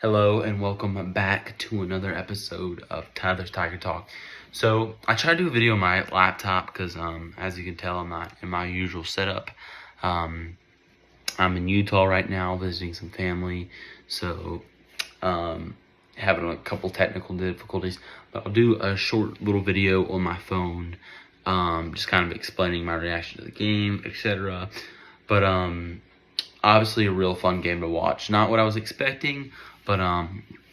Hello and welcome back to another episode of Tyler's Tiger Talk. So I tried to do a video on my laptop because as you can tell, I'm not in my usual setup. I'm in Utah right now visiting some family, so having a couple technical difficulties. But I'll do a short little video on my phone, just kind of explaining my reaction to the game, etc. But obviously a real fun game to watch. Not what I was expecting, but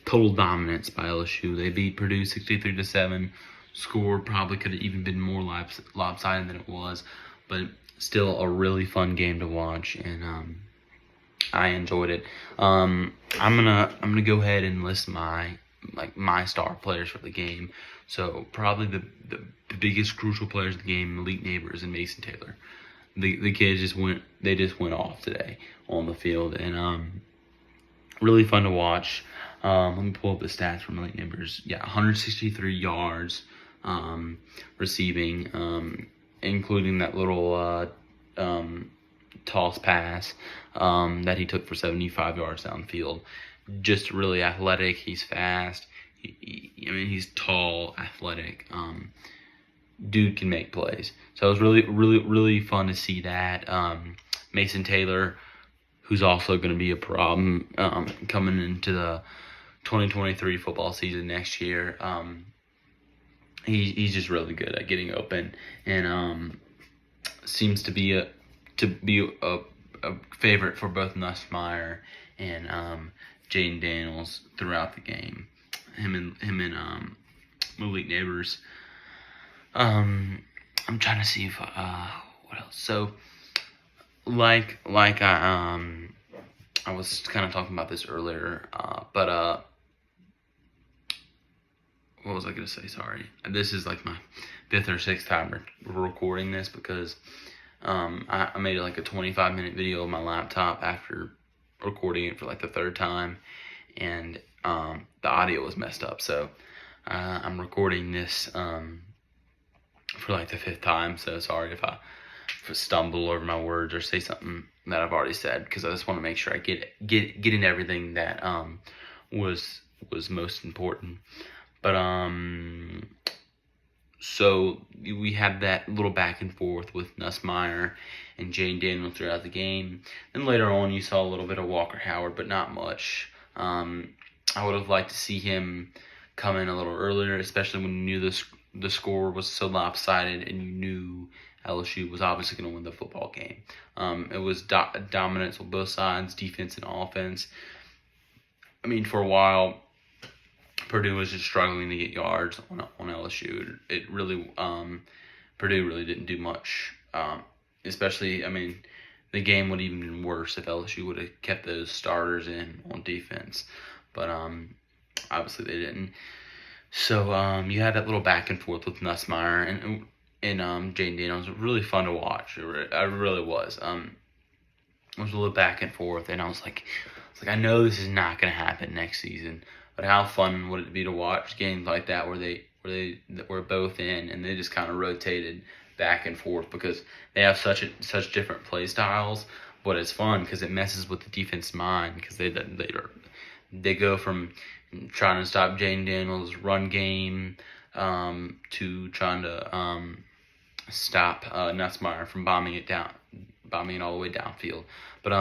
total dominance by LSU. They beat Purdue 63-7. Score probably could have even been more lopsided than it was, but still a really fun game to watch, and I enjoyed it. I'm gonna go ahead and list my star players for the game. So probably the biggest crucial players of the game, Malik Neighbors and Mason Taylor. The kids just went off today on the field, and really fun to watch. Let me pull up the stats from Malik Neighbors. Yeah, 163 yards receiving, including that little toss pass that he took for 75 yards downfield. Just really athletic. He's fast. He's tall, athletic. Dude can make plays. So it was really fun to see that. Mason Taylor, who's also going to be a problem coming into the 2023 football season next year. He's just really good at getting open, and seems to be a favorite for both Nussmeier and Jaden Daniels throughout the game. Him and Malik Neighbors. I'm trying to see if what else. So like I was kind of talking about this earlier, but what was I gonna say? Sorry, this is like my 5th or 6th time recording this because I made like a 25-minute video of my laptop after recording it for like the 3rd time, and the audio was messed up. So I'm recording this for like the 5th time. So sorry if I stumble over my words or say something that I've already said, because I just want to make sure I get in everything that was most important. But so we had that little back and forth with Nussmeier and Jane Daniels throughout the game. Then later on, you saw a little bit of Walker Howard, but not much. I would have liked to see him come in a little earlier, especially when you knew the score was so lopsided and you knew LSU was obviously going to win the football game. It was dominance on both sides, defense and offense. I mean, for a while, Purdue was just struggling to get yards on LSU. It really, Purdue really didn't do much. Especially, I mean, the game would even been worse if LSU would have kept those starters in on defense. But obviously they didn't. So you had that little back and forth with Nussmeier and Jaden Daniels. It was really fun to watch. It really was. It was a little back and forth, and I was like, I know this is not going to happen next season, but how fun would it be to watch games like that where they were both in and they just kind of rotated back and forth, because they have such different play styles. But it's fun because it messes with the defense mind, because they go from trying to stop Jaden Daniels' run game to trying to stop Nussmeier from bombing it all the way downfield. But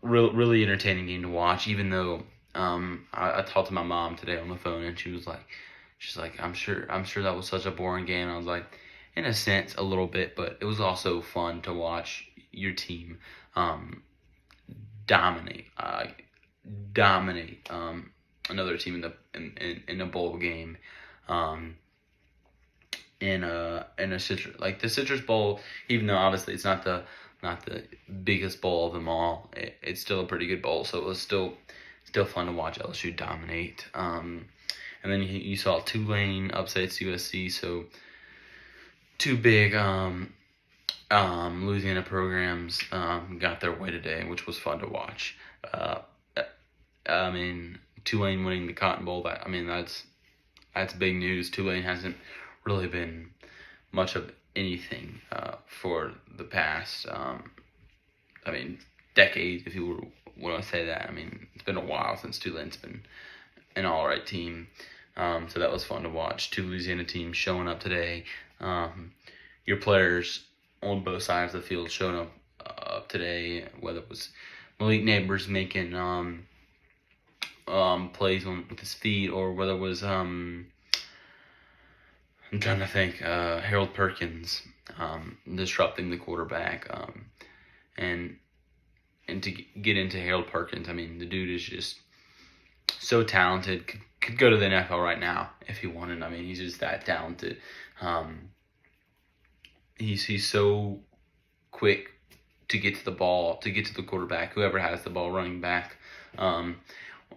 really entertaining game to watch. Even though I talked to my mom today on the phone, and she's like, I'm sure that was such a boring game. And I was like, in a sense, a little bit, but it was also fun to watch your team dominate another team in a bowl game. In a citrus, like the Citrus Bowl, even though obviously it's not the biggest bowl of them all, it's still a pretty good bowl. So it was still fun to watch LSU dominate. And then you saw Tulane upsets USC. So two big Louisiana programs got their way today, which was fun to watch. I mean, Tulane winning the Cotton Bowl. That's big news. Tulane hasn't really been much of anything for the past, decade, if you want to say that. I mean, it's been a while. while since Tulane's been an all-right team. So that was fun to watch. 2 Louisiana teams showing up today. Your players on both sides of the field showing up today, whether it was Malik Neighbors making plays with his feet, or whether it was I'm trying to think, Harold Perkins disrupting the quarterback, and to get into Harold Perkins, I mean, the dude is just so talented. Could go to the NFL right now if he wanted. I mean, he's just that talented. He's so quick to get to the ball, to get to the quarterback, whoever has the ball, running back. And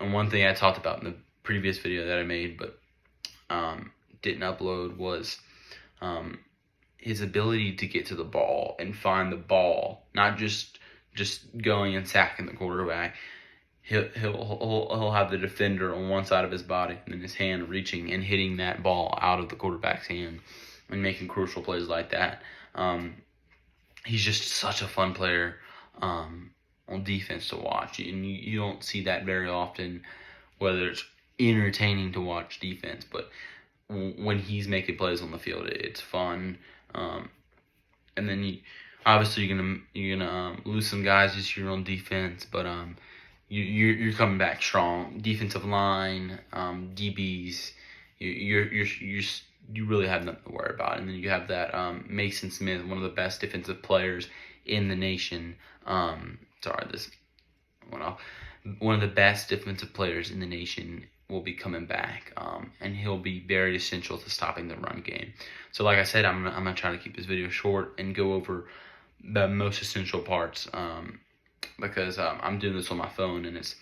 one thing I talked about in the previous video that I made, but didn't upload, was his ability to get to the ball and find the ball, not just going and sacking the quarterback. He'll have the defender on one side of his body and then his hand reaching and hitting that ball out of the quarterback's hand and making crucial plays like that. He's just such a fun player on defense to watch, and you don't see that very often, whether it's entertaining to watch defense, but when he's making plays on the field, it's fun. And then obviously you're gonna lose some guys this year on defense, but you're coming back strong. Defensive line, DBs, you really have nothing to worry about. And then you have that Mason Smith, one of the best defensive players in the nation. One of the best defensive players in the nation will be coming back, and he'll be very essential to stopping the run game. So like I said, I'm gonna try to keep this video short and go over the most essential parts, because I'm doing this on my phone, and it's,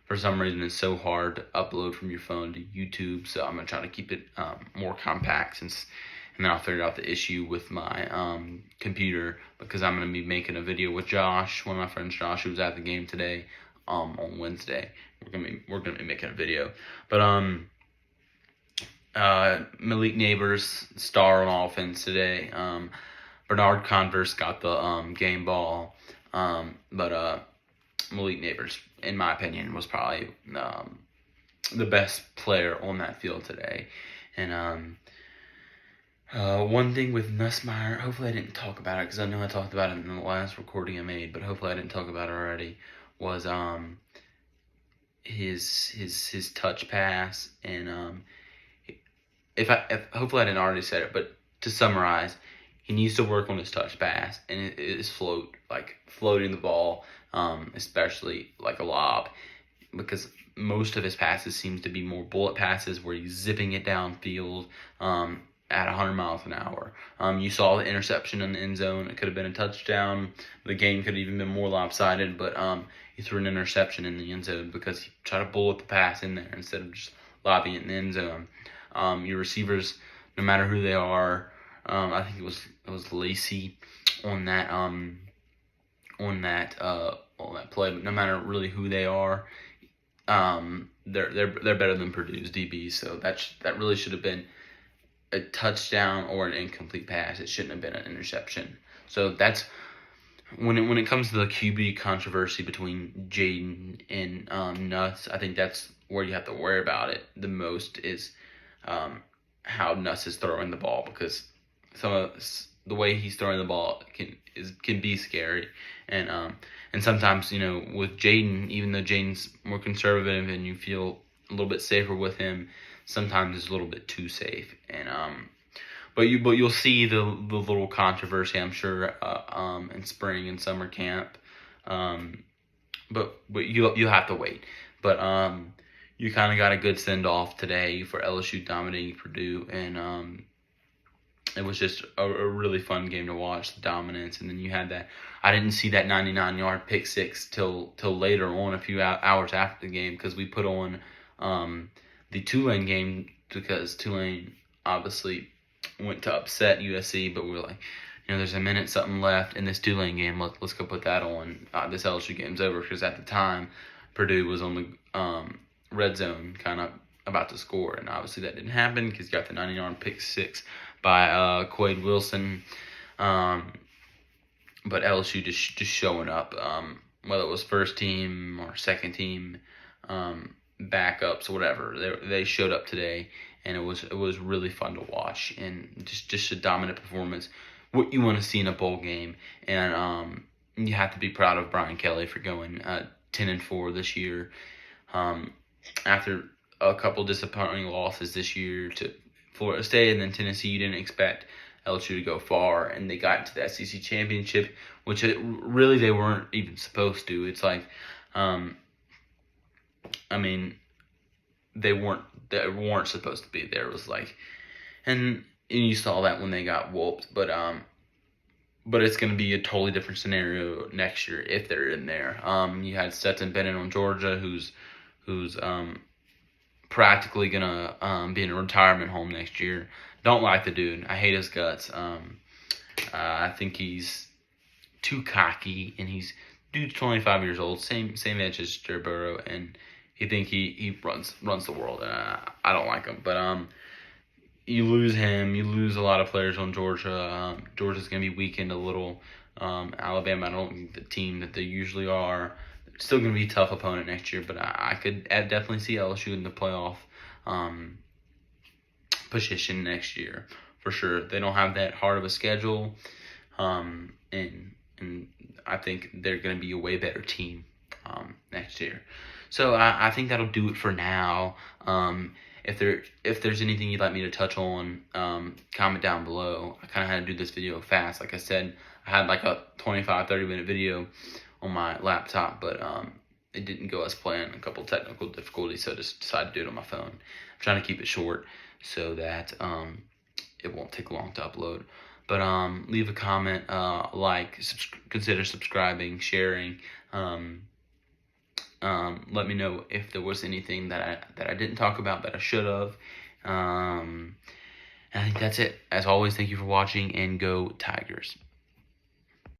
for some reason, it's so hard to upload from your phone to YouTube. So I'm gonna try to keep it more compact, and then I'll figure out the issue with my computer, because I'm gonna be making a video with Josh, one of my friends, Josh, who was at the game today, on Wednesday. We're gonna be making a video, but Malik Neighbors, star on offense today. Bernard Converse got the game ball, but Malik Neighbors, in my opinion, was probably the best player on that field today. And one thing with Nussmeier, hopefully I didn't talk about it, because I know I talked about it in the last recording I made, but hopefully I didn't talk about it already, was his touch pass. And if hopefully I didn't already say it, but to summarize, he needs to work on his touch pass and his floating the ball, especially like a lob, because most of his passes seems to be more bullet passes where he's zipping it downfield at 100 miles an hour. You saw the interception in the end zone. It could have been a touchdown. The game could have even been more lopsided, but he threw an interception in the end zone because he tried to bullet the pass in there instead of just lobbing it in the end zone. Your receivers, no matter who they are, I think it was Lacey on that play, but no matter really who they are, they're better than Purdue's DBs. So that really should have been a touchdown or an incomplete pass. It shouldn't have been an interception. So that's when it comes to the QB controversy between Jaden and Nuss. I think that's where you have to worry about it the most, is how Nuss is throwing the ball, because some of the way he's throwing the ball can be scary, and sometimes, with Jaden, even though Jaden's more conservative and you feel a little bit safer with him, sometimes it's a little bit too safe. And but you'll see the little controversy, I'm sure, in spring and summer camp, but you'll have to wait. But you kind of got a good send off today for LSU dominating Purdue, and it was just a really fun game to watch, the dominance. And then you had that, I didn't see that 99-yard pick six till later on, a few hours after the game, because we put on the Tulane game, because Tulane obviously went to upset USC, but we were like, there's a minute something left in this Tulane game, let's go put that on. This LSU game's over, because at the time Purdue was on the red zone, kind of about to score, and obviously that didn't happen because you got the 90-yard pick six by Quade Wilson. But LSU just showing up, whether it was first team or second team, backups or whatever. They showed up today, and it was really fun to watch, and just a dominant performance. What you want to see in a bowl game, and you have to be proud of Brian Kelly for going 10-4 this year. After a couple disappointing losses this year to Florida State and then Tennessee, you didn't expect LSU to go far, and they got into the SEC championship, which really they weren't even supposed to. It's like, I mean, they weren't supposed to be there. It was like, and you saw that when they got whooped, but it's going to be a totally different scenario next year if they're in there. You had Stetson Bennett on Georgia, who's practically gonna be in a retirement home next year. Don't like the dude. I hate his guts. I think he's too cocky, and dude's 25 years old, same age as Joe Burrow, and he runs the world. And I don't like him. But you lose him, you lose a lot of players on Georgia. Georgia's gonna be weakened a little. Alabama, I don't think the team that they usually are. Still going to be a tough opponent next year, but I could definitely see LSU in the playoff position next year for sure. They don't have that hard of a schedule, and I think they're going to be a way better team next year. So I think that'll do it for now. If there's anything you'd like me to touch on, comment down below. I kind of had to do this video fast. Like I said, I had like a 25-30 minute video on my laptop, but it didn't go as planned. A couple technical difficulties, so I just decided to do it on my phone. I'm trying to keep it short so that it won't take long to upload. But leave a comment, consider subscribing, sharing. Let me know if there was anything that I didn't talk about that I should have. I think that's it. As always, thank you for watching, and go Tigers.